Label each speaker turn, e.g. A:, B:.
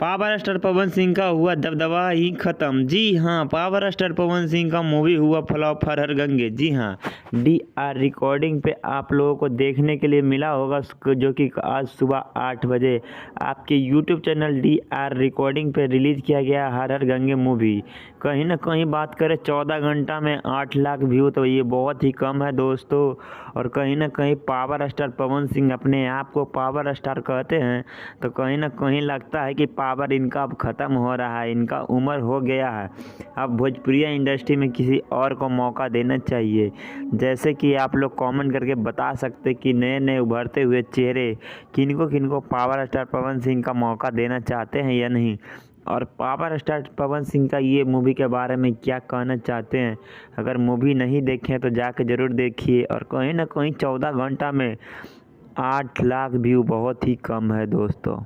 A: Power star Pawan Singh का हुआ दबदबा ही खत्म। जी हाँ, पावर स्टार पवन सिंह का मूवी हुआ फ्लॉप हर हर गंगे। जी हाँ, DR रिकॉर्डिंग पे आप लोगों को देखने के लिए मिला होगा, जो कि आज सुबह 8 बजे आपके यूट्यूब चैनल DR रिकॉर्डिंग पे रिलीज़ किया गया हर हर गंगे मूवी। कहीं ना कहीं बात करें 14 घंटा में 8 लाख व्यू, तो ये बहुत ही कम है दोस्तों। और कहीं ना कहीं पावर स्टार पवन सिंह अपने आप को पावर स्टार कहते हैं, तो कहीं ना कहीं लगता है कि पावर इनका अब ख़त्म हो रहा है, इनका उम्र हो गया है। अब भोजपुरी इंडस्ट्री में किसी और को मौका देना चाहिए। जैसे कि आप लोग कमेंट करके बता सकते कि नए नए उभरते हुए चेहरे किनको किनको पावर स्टार पवन सिंह का मौका देना चाहते हैं या नहीं, और पावर स्टार पवन सिंह का ये मूवी के बारे में क्या कहना चाहते हैं। अगर मूवी नहीं देखें तो जाकर ज़रूर देखिए। और कहीं ना कहीं 14 घंटा में 8 लाख व्यू बहुत ही कम है दोस्तों।